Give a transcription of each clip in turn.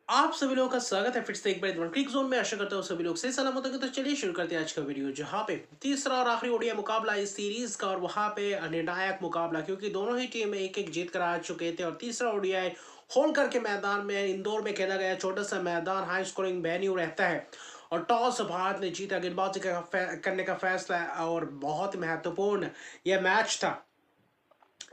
आप सभी लोगों का स्वागत है फिर से एक बार क्रिक जोन में। आशा करता हूँ सभी लोग सही सलामत होंगे। तो चलिए शुरू करते हैं आज का वीडियो, जहाँ पे तीसरा और आखिरी ओडीआई मुकाबला इस सीरीज का, और वहाँ पे निर्णायक मुकाबला, क्योंकि दोनों ही टीम एक एक जीत कर आ चुके थे। और तीसरा ओडीआई होलकर के मैदान में इंदौर में खेला गया। छोटा सा मैदान, हाई स्कोरिंग वेन्यू रहता है। और टॉस भारत ने जीता, गेंदबाजी करने का फैसला, और बहुत महत्वपूर्ण यह मैच था।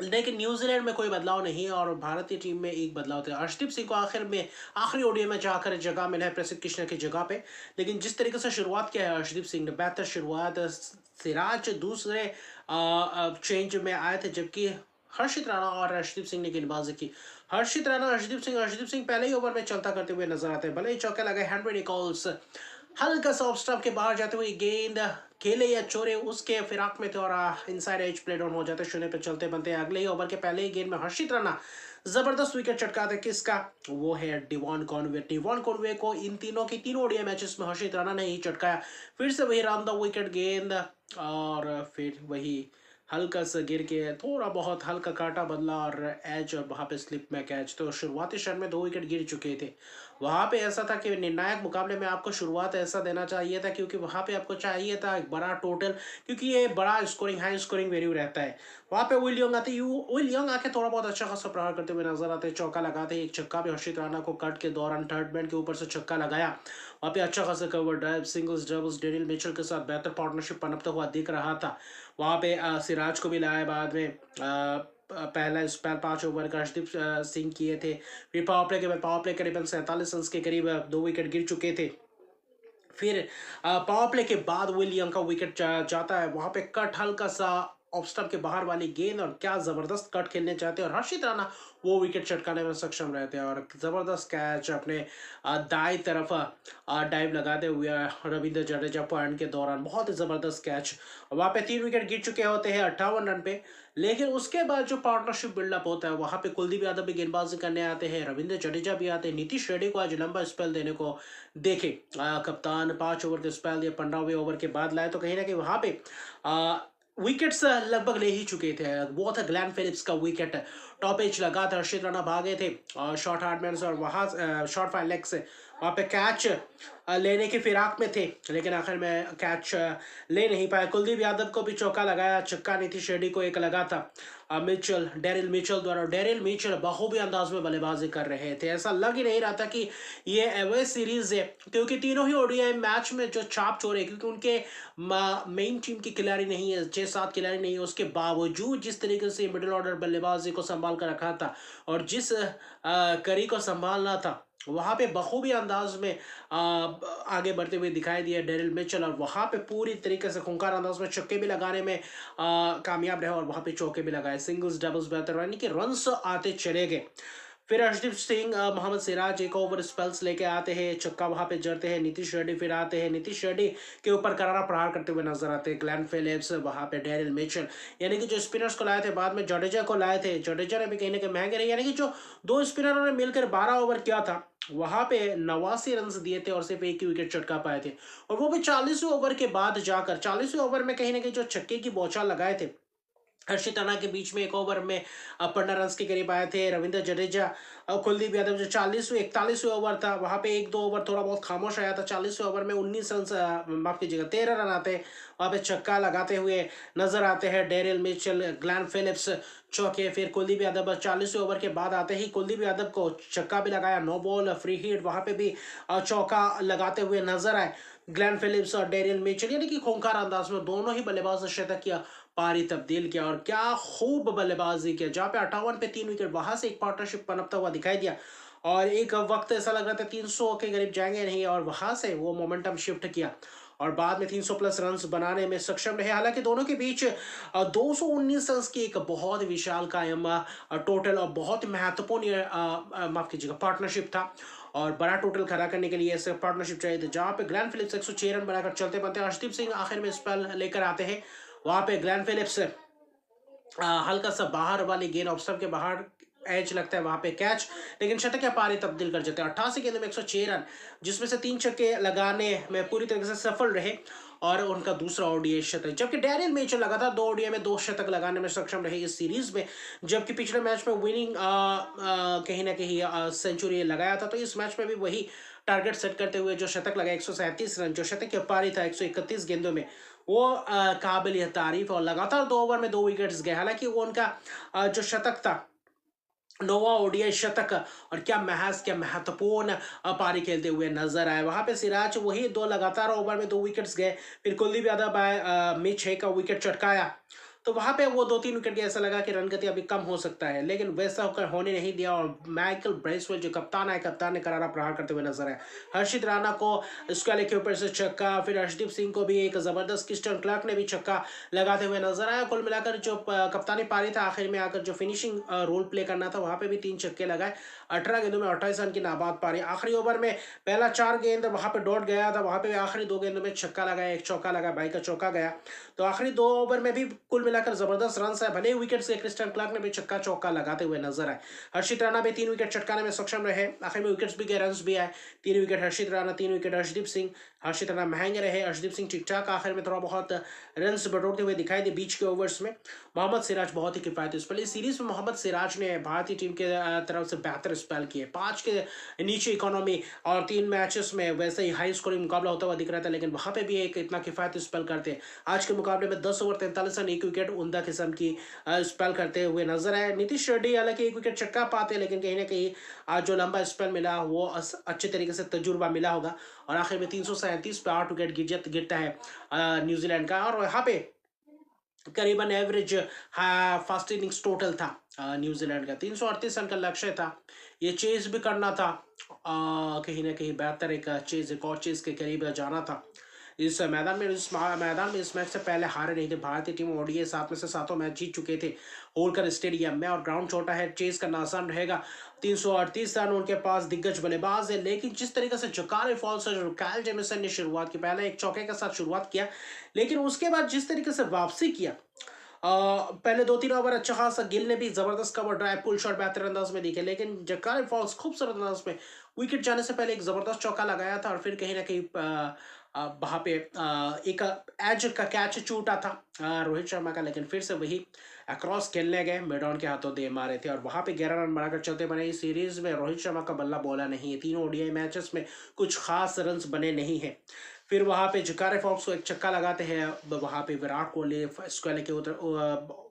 लेकिन न्यूजीलैंड में कोई बदलाव नहीं है और भारतीय टीम में एक बदलाव था। अर्शदीप सिंह को आखिर में आखिरी ओडीआई में जाकर जगह मिला है प्रसिद्ध कृष्णा की जगह पे। लेकिन जिस तरीके से शुरुआत किया है अर्शदीप सिंह ने, बेहतर शुरुआत। सिराज दूसरे चेंज में आए थे, जबकि हर्षित राणा और अर्शदीप सिंह ने गेंदबाजी की। हर्षित सिंह पहले ही ओवर में चलता करते हुए नजर आते हैं। भले ही चौके लगे, हेनरी निकोल्स हल्का सा ऑफ स्टंप के बाहर जाते हुए गेंद खेले या चोरे उसके फिराक में थे, और इनसाइड एज प्ले डाउन हो जाते, शून्य पे चलते बनते। अगले ही ओवर के पहले ही गेंद में हर्षित राणा जबरदस्त विकेट चटकाते। किसका? वो है डिवॉन कॉनवे को इन तीनों की तीनों ओडीआई मैचेस में हर्षित राणा ने ही चटकाया। फिर से वही राम द विकेट गेंद, और फिर वही हल्का सा गिर के थोड़ा बहुत हल्का काटा बदला और एज, और वहां पे स्लिप में कैच। तो शुरुआती क्षण में 2 विकेट गिर चुके थे। वहां पे ऐसा था कि निर्णायक मुकाबले में आपको शुरुआत ऐसा देना चाहिए था, क्योंकि वहां पे आपको चाहिए था एक बड़ा टोटल, क्योंकि ये बड़ा स्कोरिंग हाई स्कोरिंग वेन्यू रहता है। वहां पे विल यंग आके थोड़ा बहुत अच्छा खासा प्रहार करते हुए नजर आते, चौका लगाते हैं। एक छक्का भी हर्षित राणा को कट के दौरान थर्ड मैन के ऊपर से छक्का लगाया। वहां पे अच्छा खासा cover drive, singles doubles, Daniel Mitchell के साथ बेहतर पार्टनरशिप पनपता हुआ दिख रहा था। वहां पे सिराज को भी लाया बाद में। पहला स्पेल 5 ओवर का अर्शदीप सिंह किए थे। फिर पावर प्ले करीबन 47 रन के करीब 2 विकेट गिर चुके थे। फिर पावर प्ले के बाद विलियम का विकेट जाता है। वहां पे कट हल्का सा ऑफ स्टंप के बाहर वाली गेंद, और क्या जबरदस्त कट खेलने चाहते हैं, और हर्षित राणा वो विकेट चटकाने में सक्षम रहते हैं। और जबरदस्त कैच अपने दाई तरफ डाइव लगाते हुए रविंद्र जडेजा पॉइंट के दौरान, बहुत ही जबरदस्त कैच। वहां पे 3 विकेट गिर चुके होते हैं 58 रन पे। लेकिन उसके बाद जो पार्टनरशिप बिल्डअप होता है, वहां पे कुलदीप यादव भी गेंदबाजी करने आते हैं, रविंद्र जडेजा भी आते हैं। नीतीश रेड्डी को आज लंबा स्पेल देने को देखे। कप्तान 5 ओवर के स्पेल या 15वें ओवर के बाद लाए, तो कहीं ना कहीं वहां पे विकेट्स लगभग ले ही चुके थे। वो था ग्लैन फिलिप्स का विकेट, टॉप एज लगा था, हर्षित राणा भागे थे शॉर्ट हार्डमैन से, और वहां शॉर्ट फाइव लेग से वहां पे कैच लेने की फिराक में थे, लेकिन आखिर में कैच ले नहीं पाए। कुलदीप यादव को भी चौका लगाया, छक्का नीतीश रेड्डी को एक लगा था। डेरिल मिचेल द्वारा, डेरिल मिचेल बखूबी अंदाज में बल्लेबाजी कर रहे थे। ऐसा लग ही नहीं रहा था कि ये एवे सीरीज है, क्योंकि तीनों ही ओडीआई मैच में जो छाप छोड़े, क्योंकि उनके मेन टीम की खिलाड़ी नहीं है, 6-7 खिलाड़ी नहीं है, उसके बावजूद जिस तरीके से मिडिल ऑर्डर बल्लेबाजी को संभाल कर रखा था, और जिस कड़ी को संभालना था, वहां पे बखूबी अंदाज में आगे बढ़ते हुए दिखाई दिए डेरिल मिचेल। और वहां पे पूरी तरीके से खूंखार अंदाज में छक्के भी लगाने में कामयाब रहे, और वहां पे चौके भी लगाए, सिंगल्स डबल्स बेहतर, यानी कि रन्स आते चले गए। फिर अर्शदीप सिंह मोहम्मद सिराज एक ओवर स्पेल्स लेके आते हैं, छक्का वहां पे जड़ते हैं। नीतीश रेड्डी फिर आते हैं, नीतीश रेड्डी के ऊपर करारा प्रहार करते हुए नजर आते हैं। ग्लैन फिलिप्स, वहां पे डेरिल मिचेल, यानी कि जो स्पिनर्स को लाए थे, बाद में जडेजा को लाए थे। जडेजा ने भी कहीं ना कहीं महंगे रहे, यानी कि जो दो स्पिनरों ने मिलकर 12 ओवर किया था, वहां पे 89 रन दिए थे और सिर्फ एक ही विकेट चटका पाए थे। और वो भी 40वें ओवर के बाद जाकर, 40वें ओवर में कहीं ना कहीं जो छक्के की बौछार लगाए थे हर्षित राणा के बीच में, एक ओवर में 15 रन के करीब आए थे। रविंद्र जडेजा और कुलदीप यादव, जो 41वें ओवर था, वहां पे 1-2 ओवर थोड़ा बहुत खामोश आया था। 40वें ओवर में 19 रन, माफ कीजिएगा 13 रन आते, वहां पे छक्का लगाते हुए नजर आते हैं डेरिल मिचेल, ग्लैन फिलिप्स चौके। फिर कुलदीप यादव 40वें ओवर के बाद आते ही कुलदीप यादव को छक्का भी लगाया, नो बॉल फ्री हिट, वहां पे भी चौका लगाते हुए नजर आए ग्लैन फिलिप्स और डेरियल मिचेल, यानी कि खूंखार अंदाज में दोनों ही बल्लेबाज ने शतक किया, पारी तब्दील किया, और क्या खूब बल्लेबाजी किया। जहां पे 58 पे 3 विकेट, वहां से एक पार्टनरशिप पनपता हुआ दिखाई दिया, और एक वक्त ऐसा लग रहा था 300 के करीब जाएंगे नहीं, और वहां से वो मोमेंटम शिफ्ट किया, और बाद में 300 प्लस रन बनाने में सक्षम रहे। हालांकि दोनों के बीच 219 रन की एक बहुत विशाल कायम टोटल, और बहुत महत्वपूर्ण माफ कीजिएगा पार्टनरशिप था, और बड़ा टोटल खड़ा करने के लिए ऐसे पार्टनरशिप चाहिए थे। जहां पे ग्लैन फिलिप्स 106 रन बनाकर चलते बनते, अर्शदीप सिंह आखिर में स्पेल लेकर आते हैं। वहां पे ग्लैन फिलिप्स हल्का सा बाहर वाली गेंद, ऑफ स्टंप के बाहर एज लगता है, वहां पे कैच, लेकिन शतक या पारी तब्दील कर जाते हैं। 88 गेंद में 106 रन, जिसमें से 3 छक्के लगाने में पूरी तरीके से सफल रहे, और उनका दूसरा ओडीआई शतक। जबकि डैरियल मिचेल लगातार 2 ओडीआई में 2 शतक लगाने में सक्षम रहे इस सीरीज में, जबकि पिछले मैच में विनिंग कहीं ना कहीं सेंचुरी लगाया था। तो इस मैच में भी वही टारगेट सेट करते हुए जो शतक लगा 137 रन, जो शतक की पारी था 131 गेंदों में, वो काबिल तारीफ। और लगातार 2 ओवर में 2 विकेट्स गए। हालांकि वो उनका जो शतक था, नोवा ओडीआई शतक, और क्या महत्वपूर्ण पारी खेलते हुए नजर आए। वहां पे सिराज वही 2 लगातार ओवर में 2 विकेट्स गए। फिर कुलदीप यादव आए, मिच है का विकेट चटकाया। तो वहां पे वो 2-3 विकेट के ऐसा लगा कि रन गति अभी कम हो सकता है, लेकिन वैसा होकर होने नहीं दिया। और माइकल ब्रेसवेल जो कप्तान है, कप्तान ने करारा प्रहार करते हुए नजर आए। हर्षित राणा को स्क्वाले के ऊपर से छक्का, फिर अर्शदीप सिंह को भी एक जबरदस्त, क्रिस्टन क्लार्क ने भी छक्का लगाते हुए नजर आया। कुल मिलाकर जो कप्तानी पारी था, आखिर में आकर जो फिनिशिंग रोल प्ले करना था, वहां पे भी 3 छक्के लगाए। 18 गेंदों में 28 रन की नाबाद पारी। आखिरी ओवर में पहला 4 गेंद वहां पे डॉट गया था, वहां पे आखिरी 2 गेंदों में छक्का लगाया, एक चौका लगा, भाई का चौका गया। तो आखिरी 2 ओवर में भी कुल मिलाकर जबरदस्त रन है। भले विकेट से क्रिस्टन क्लार्क ने भी छक्का चौका लगाते हुए नजर आए। हर्षित राणा भी 3 विकेट चटकाने में सक्षम रहे। आखिर में विकेट्स भी गए, रन भी आए। 3 विकेट हर्षित राणा, 3 विकेट अर्शदीप सिंह। हर्षित राणा महंगे रहे, अर्शदीप सिंह ठीक ठाक, आखिर में थोड़ा बहुत रन बटोरते हुए दिखाई दे बीच के ओवर्स में। मोहम्मद सिराज बहुत ही किफायती स्पेल। इस सीरीज में मोहम्मद सिराज ने भारतीय टीम के तरफ से बेहतर स्पेल किए। 5 के नीचे इकोनॉमी और 3 मैचेस में वैसे ही हाई स्कोरिंग मुकाबला होता हुआ दिख रहा था, लेकिन वहां पे भी एक इतना किफायती स्पेल करते। आज के मुकाबले में 10 ओवर 43 रन, 1 विकेट, उमदा किस्म की स्पेल करते हुए नजर आए। नीतीश रेड्डी हालांकि 1 विकेट चटका पाते, लेकिन कहीं ना कहीं आज जो लंबा स्पेल मिला वो अच्छे तरीके से तजुर्बा मिला होगा। और आखिर में 337 पे 8 विकेट गिरता है न्यूजीलैंड का। और यहाँ पे करीबन एवरेज फास्ट इनिंग्स टोटल था न्यूजीलैंड का 338 रन का लक्ष्य था। ये चेज भी करना था, कहीं ना कहीं बेहतर एक चेज, एक और चेज के करीब जाना था। इस मैदान में इस मैच से पहले हारे नहीं थे। भारतीय टीम ओडीआई 7 में से 7 मैच जीत चुके थे होलकर स्टेडियम में, और ग्राउंड छोटा है, चेस करना आसान रहेगा। 338 रन उनके पास, दिग्गज बल्लेबाज है। लेकिन जिस तरीके से जकारे फॉल्स और काइल जेमिसन ने शुरुआत की, पहले एक चौके के साथ शुरुआत किया, लेकिन उसके बाद जिस तरीके से वापसी किया, पहले 2-3 ओवर अच्छा खासा, गिल ने भी जबरदस्त कवर ड्राइव, पुल शॉट बेहतर अंदाज में दिखे, लेकिन जकारे फॉल्स खूबसूरत अंदाज में विकेट जाने से पहले एक जबरदस्त चौका लगाया था। और फिर कहीं ना कहीं वहां पे एक एज का कैच छूटा था रोहित शर्मा का, लेकिन फिर से वही अक्रॉस खेलने गए, मिडॉन के हाथों दे मारे थे, और वहां पे 11 रन बनाकर चलते बने। इस सीरीज में रोहित शर्मा का बल्ला बोला नहीं है, 3 ओडीआई मैचेस में कुछ खास रन बने नहीं है। फिर वहां पे जकारे फॉक्स को एक छक्का लगाते हैं, वहां पे विराट कोहली स्क्वाले के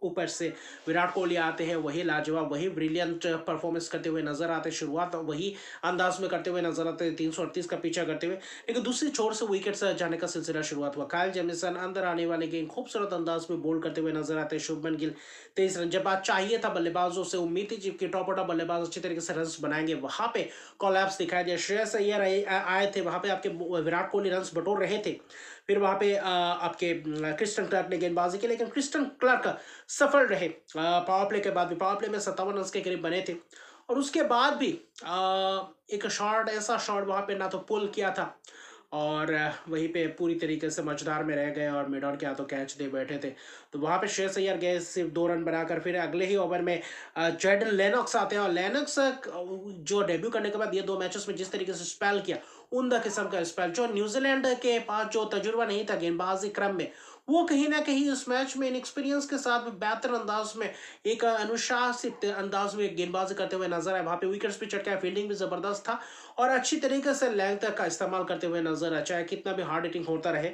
ऊपर से विराट कोहली आते हैं, वही लाजवाब, वही ब्रिलियंट परफॉर्मेंस करते हुए नजर आते, शुरुआत वही अंदाज में करते हुए नजर आते हैं, 338 का पीछा करते हुए। लेकिन दूसरी छोर से विकेट जाने का सिलसिला शुरुआत हुआ। काइल जेमिसन अंदर आने वाले गेंद खूबसूरत अंदाज में बोल्ड करते हुए नजर आते हैं। शुभमन गिल 23 रन, जब आज चाहिए था बल्लेबाजों से, उम्मीद थी जबकि टॉप ऑर्डर बल्लेबाज अच्छी तरीके से रन बनाएंगे, वहां पे कोलैप्स दिखाई दिया। श्रेयस अय्यर आए थे, वहां पे आपके विराट कोहली रन बटोर रहे थे। फिर वहां पे आपके क्रिस्टन क्लार्क ने गेंदबाजी की, लेकिन क्रिस्टन क्लार्क सफल रहे। पावर प्ले के बाद भी, पावर प्ले में 57 रन के करीब बने थे, और उसके बाद भी एक शॉट, ऐसा शॉट वहां पे ना तो पुल किया था, और वहीं पे पूरी तरीके से मझदार में रह गए, और मिडॉन के हाथों कैच दे बैठे थे। तो वहां पे श्रेयस अय्यर गए सिर्फ 2 रन बनाकर। फिर अगले ही ओवर में जॉर्डन लेनॉक्स आते हैं, और लेनॉक्स जो डेब्यू करने के बाद ये 2 मैचेस में जिस तरीके से स्पेल किया, उमदा किस्म का स्पेल, जो न्यूजीलैंड के पास जो तजुर्बा नहीं था गेंदबाजी क्रम में, वो कहीं ना कहीं इस मैच में इनएक्सपीरियंस के साथ भी बेहतर अंदाज में, एक अनुशासित अंदाज में गेंदबाजी करते हुए नजर आए। वहां पे विकेट्स भी चटका, फील्डिंग भी जबरदस्त था, और अच्छी तरीके से लेंथ का इस्तेमाल करते हुए नजर आया। चाहे कितना भी हार्ड हिटिंग होता रहे,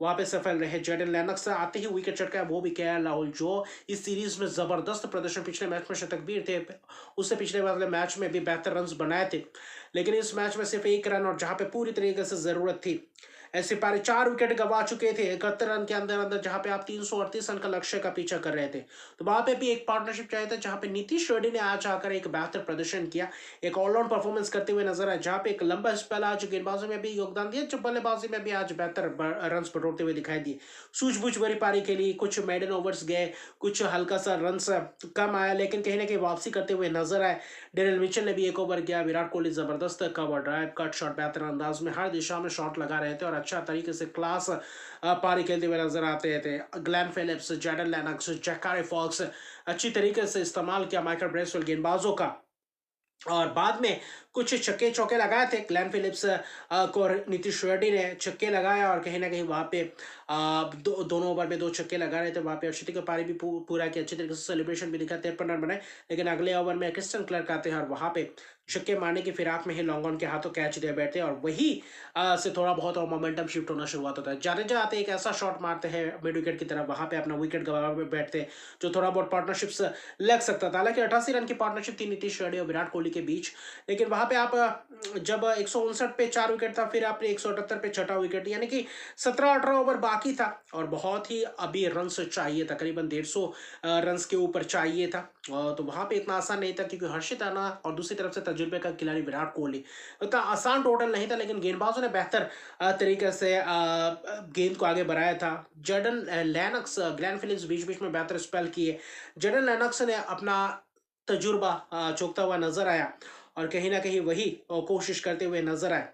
वहां पे सफल रहे। जॉर्डन लेनॉक्स आते ही विकेट चटका, वो भी केएल राहुल, जो इस सीरीज में जबरदस्त प्रदर्शन, पिछले मैच में शतकवीर थे, उससे पिछले वाले मैच में भी बेहतर रन बनाए थे, लेकिन इस मैच में सिर्फ 1 रन, और जहां पे पूरी तरीके से जरूरत थी, ऐसे पारे 4 विकेट गंवा चुके थे 71 रन के अंदर अंदर, जहां पे आप 338 रन का लक्ष्य का पीछा कर रहे थे। तो वहां पे भी एक पार्टनरशिप चाहिए था, जहां पे नीतीश रेड्डी ने आज आकर एक बेहतर प्रदर्शन किया, एक ऑलराउंड परफॉर्मेंस करते हुए नजर आए, जहां पे एक लंबा स्पेल आज गेंदबाजी में भी योगदान दिया, जब बल्लेबाजी में भी आज बेहतर रन बटोरते हुए दिखाई दिए। सूझबूझ भरी पारी के लिए कुछ मेडन ओवर्स गए, कुछ हल्का सा रन कम आया, लेकिन कहीं ना कहीं वापसी करते हुए नजर आए। डेरियल मिचेल ने भी 1 ओवर किया, विराट कोहली जबरदस्त कवर ड्राइव, कट शॉट, बेहतर अंदाज में हर दिशा में शॉट लगा रहे थे, और अच्छा तरीके से क्लास पारी खेलते हुए नजर आते थे। Glenn Phillips, Jordan Lennox, Zakary Foulkes, अच्छी तरीके से इस्तेमाल किया माइकल ब्रेसवेल गेंदबाजों का। और बाद में कुछ छक्के चौके लगाए थे। ग्लेन फिलिप्स को नीतीश रेड्डी ने छक्के लगाया और कहीं ना कहीं वहाँ पे दोनों ओवर में 2 छक्के लगा रहे थे। वहाँ पे अर्शदीप के पारी भी पूरा किया, अच्छी तरीके से सेलिब्रेशन भी दिखा, 53 रन बनाए। लेकिन अगले ओवर में क्रिस्टन क्लर्क आते हैं और वहाँ पे छक्के मारने की फिराक में ही लॉन्ग ऑन के हाथों कैच दे बैठते हैं और वही से थोड़ा बहुत और मोमेंटम शिफ्ट होना शुरुआत होता है। जाडेजा आते एक ऐसा शॉट मारते हैं मिड विकेट की तरफ, वहाँ पे अपना विकेट गवा बैठते हैं, जो थोड़ा बहुत पार्टनरशिप्स लग सकता था। हालांकि 88 रन की पार्टनरशिप थी नीतीश रेड्डी और विराट कोहली के बीच, लेकिन वहाँ पे आप जब 159 पे 4 विकेट था, फिर आपने 178 पे छठा विकेट, यानी कि 17-18 ओवर बाकी था और बहुत ही अभी रन चाहिए, तकरीबन 150 रन के ऊपर चाहिए था। तो वहाँ पे इतना आसान नहीं था क्योंकि हर्षित राणा और दूसरी तरफ से तजुर्बे का खिलाड़ी विराट कोहली, इतना आसान टोटल नहीं था। लेकिन गेंदबाजों ने बेहतर तरीके से गेंद को आगे बढ़ाया था। जॉर्डन लेनॉक्स, ग्लेन फिलिप्स बीच बीच में बेहतर स्पेल किए। जॉर्डन लेनॉक्स ने अपना तजुर्बा चौंकता हुआ नजर आया और कहीं ना कहीं वही कोशिश करते हुए नजर आए।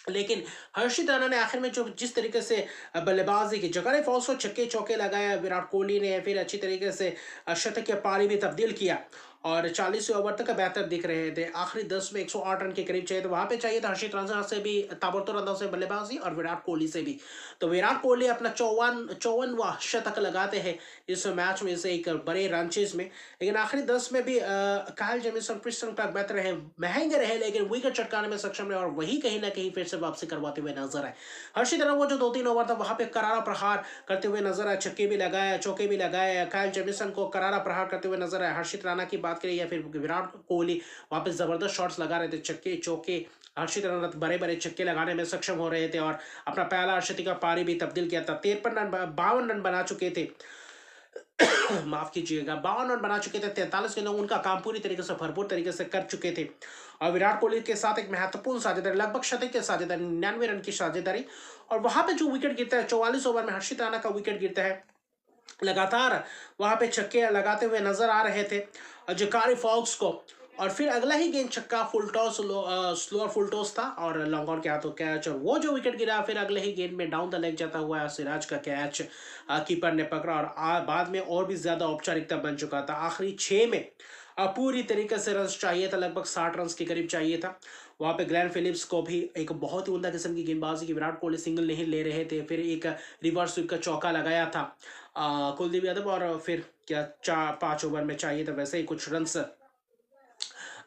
लेकिन हर्षित राणा ने आखिर में जो जिस तरीके से बल्लेबाजी की, जकारे फॉल्स को छक्के चौके लगाया विराट कोहली ने, फिर अच्छी तरीके से शतक के पारी भी तब्दील किया और 40 ओवर तक बेहतर दिख रहे थे। आखिरी 10 में 108 रन के करीब चाहिए, तो वहां पे चाहिए था हर्षित राणा से भी ताबड़तोड़ अंदाज से बल्लेबाजी और विराट कोहली से भी। तो विराट कोहली अपना 54वां शतक लगाते हैं इस मैच में से एक बड़े रनचेज में। लेकिन आखिरी 10 में भी काइल जेमिसन, क्रिस्टन क्लार्क बेहतर रहे, महंगे रहे, लेकिन विकेट चटकाने में सक्षम रहे और वही कहीं ना कहीं फिर से वापसी करवाते हुए नजर आए। हर्षित राणा वो जो 2-3 ओवर था वहां पे करारा प्रहार करते हुए नजर आए, छक्के भी लगाए, चौके भी लगाए, काइल जेमिसन को करारा प्रहार करते हुए नजर आए। हर्षित राणा की बात करें या फिर विराट कोहली, वहां पे जबरदस्त शॉट्स लगा रहे थे, छक्के चौके। हर्षित राणा बड़े बड़े छक्के लगाने में सक्षम हो रहे थे और अपना पहला अर्शदीप का पारी भी तब्दील किया था। 53 रन, 52 रन बना चुके थे माफ कीजिएगा, 52 रन बना चुके थे। 43 गेंदों उनका काम पूरी तरीके से भरपूर तरीके से कर चुके थे और विराट कोहली के साथ एक महत्वपूर्ण साझेदारी, लगभग शतक के साझेदारी, 99 रन की साझेदारी। और वहां पे जो विकेट गिरता है 44 ओवर में, हर्षित राणा का विकेट गिरता है, लगातार वहां पे छक्के लगाते हुए नजर आ रहे थे जकारी फॉक्स को। और फिर अगला ही गेंद छक्का, full toss, slower full toss था और लॉन्ग ऑन के हाथों कैच, और वो जो विकेट गिरा फिर अगले ही गेंद में डाउन द लेग जाता हुआ सिराज का कैच कीपर ने पकड़ा और बाद में और भी ज्यादा औपचारिकता बन चुका था। आखिरी 6 में पूरी तरीके से रन चाहिए था, लगभग 60 रन के करीब चाहिए था। वहां पे ग्लेन फिलिप्स को भी एक बहुत ही उम्दा किस्म की गेंदबाजी की, विराट कोहली सिंगल नहीं ले रहे थे, फिर एक रिवर्स स्वीप का चौका लगाया था कुलदीप यादव, और फिर क्या 5 ओवर में चाहिए था वैसे ही कुछ रन,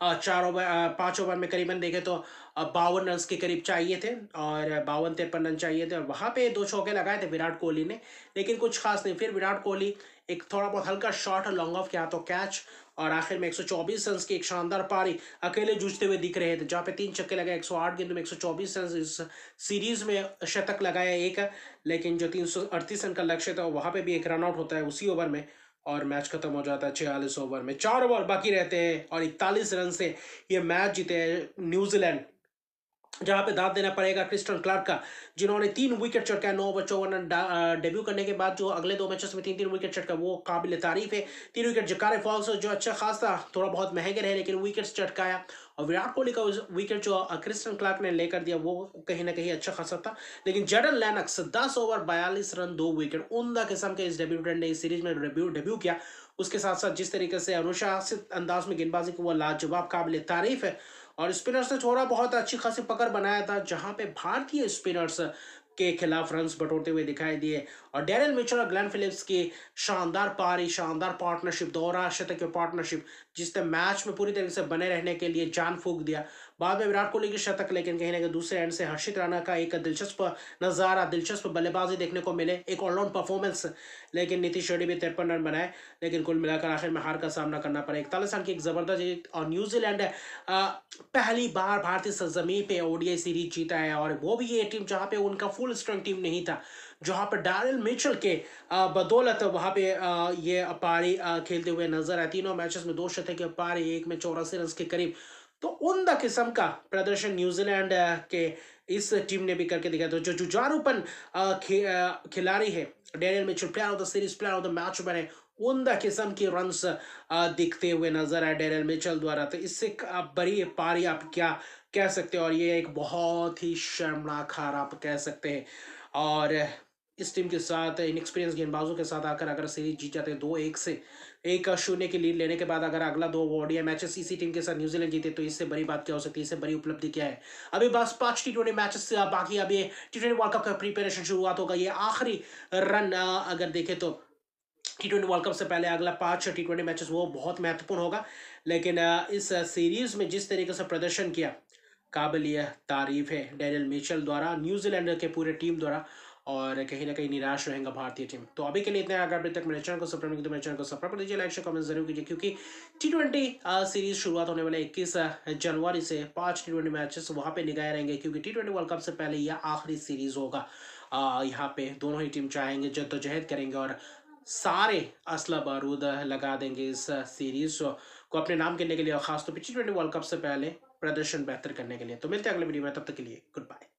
5 ओवर में करीबन देखे तो 52 रन के करीब चाहिए थे और 52-53 रन चाहिए थे और वहां पे 2 चौके लगाए थे विराट कोहली ने, लेकिन कुछ खास नहीं। फिर विराट कोहली एक थोड़ा बहुत हल्का शॉट लॉन्ग ऑफ के हाथों कैच और आखिर में 124 रन की एक शानदार पारी अकेले जूझते हुए दिख रहे थे, जहां पे 3 छक्के लगाए, 108 गेंदों में 124 रन, इस सीरीज में शतक लगाया एक, लेकिन जो 338 रन का लक्ष्य था वहां पे भी एक रन आउट होता है उसी ओवर में और मैच खत्म हो जाता है 46 ओवर में। 4 ओवर बाकी रहते हैं और 41 रन से ये मैच जीते हैं न्यूजीलैंड, जहां पे दाद देना पड़ेगा क्रिस्टन क्लार्क का, जिन्होंने 3 विकेट चटकाया 9 ओवर 54 रन डेब्यू करने के बाद। जो अगले 2 मैचेस में 3-3 विकेट चटका वो काबिल तारीफ है। 3 विकेट जकारे फॉल्स जो अच्छा खास था, थोड़ा बहुत महंगे रहे लेकिन विकेट्स चटकाया, और विराट कोहली का विकेट जो क्रिस्टन क्लार्क ने लेकर दिया वो कहीं ना कहीं अच्छा खासा था। लेकिन Jordan Lennox 10 over 42 run 2 wicket, उम्दा किस्म के इस डेब्यूटेंट ने इस सीरीज में डेब्यू किया। उसके साथ साथ जिस तरीके से अनुशासित अंदाज में गेंदबाजी को वो लाजवाब काबिल तारीफ है और स्पिनर्स ने थोड़ा बहुत अच्छी खासी पकड़ बनाया था, जहां पे भारतीय स्पिनर्स के खिलाफ रन्स बटोरते हुए दिखाई दिए और डेरिल मिचेल और ग्लेन फिलिप्स की शानदार पारी, शानदार पार्टनरशिप, दोहरा शतक की पार्टनरशिप, जिसने मैच में पूरी तरीके से बने रहने के लिए जान फूंक दिया। बाद में विराट कोहली की शतक, लेकिन कहीं ना कहीं दूसरे एंड से हर्षित राणा का एक दिलचस्प नज़ारा, दिलचस्प बल्लेबाजी देखने को मिले, एक ऑलराउंड परफॉर्मेंस। लेकिन नीतीश रेड्डी भी 53 रन बनाए, लेकिन कुल मिलाकर आखिर में हार का सामना करना पड़ा। 41 रन की एक जबरदस्त जीत और न्यूजीलैंड पहली बार भारतीय सरजमीन पे ओडीआई सीरीज जीता है और वो भी ये टीम जहां पे उनका फुल स्ट्रेंथ टीम नहीं था, जहां पर डेरिल मिचेल के बदौलत वहां पे ये पारी खेलते हुए नजर आए। तीनों मैचेस में 2 शतक की पारी, एक में 84 रन के करीब। तो उम्दा किस्म का प्रदर्शन न्यूजीलैंड के इस टीम ने भी करके दिखाया। तो जो जुझारूपन खिलाड़ी है Daryl Mitchell, player of the series, player of the match बने, उम्दा किस्म की रन्स दिखते हुए नजर आए डेरिल मिचेल द्वारा। तो इससे बड़ी पारी आप क्या कह सकते हो, और ये एक बहुत ही शर्मनाक हार आप कह सकते हैं। और इस टीम के साथ इनएक्सपीरियंस गेंदबाजों के साथ आकर अगर सीरीज जीत जाते हैं 2-1 से 1-0 की लीड लेने के बाद अगर अगला 2 ओडीआई मैचेस इसी टीम के साथ न्यूजीलैंड जीते तो इससे बड़ी बात क्या हो सकती है, इससे बड़ी उपलब्धि क्या है। अभी बस 5 टी20 मैचेस बाकी, अभी टी20 वर्ल्ड कप का प्रिपरेशन शुरुआत होगा। ये आखिरी रन अगर देखें तो टी20 वर्ल्ड कप से पहले अगला 5 टी20 मैचेस वो बहुत महत्वपूर्ण होगा। लेकिन इस सीरीज में जिस तरीके से प्रदर्शन किया, काबिल तारीफ है डैनियल मिचेल द्वारा, न्यूजीलैंड के पूरे टीम द्वारा, और कहीं ना कहीं निराश रहेगा भारतीय टीम। तो अभी के लिए इतना है। अगर अभी तक मेरे चैनल को सब्सक्राइब नहीं किया तो मेरे चैनल को सब्सक्राइब कर दीजिए, लाइक शेयर कमेंट जरूर कीजिए, क्योंकि टी20 सीरीज शुरुआत होने वाले 21 जनवरी से 5 टी20 मैचेस वहाँ पे निगाहे रहेंगे, क्योंकि टी20 वर्ल्ड कप से पहले यह आखिरी सीरीज होगा। यहाँ पे दोनों ही टीम चाहेंगे, जद्दोजहद करेंगे और सारे असला बारूद लगा देंगे इस सीरीज को अपने नाम करने के लिए, और खासतौर पर टी20 वर्ल्ड कप से पहले प्रदर्शन बेहतर करने के लिए। तो मिलते हैं अगले वीडियो में, तब तक के लिए गुड बाय।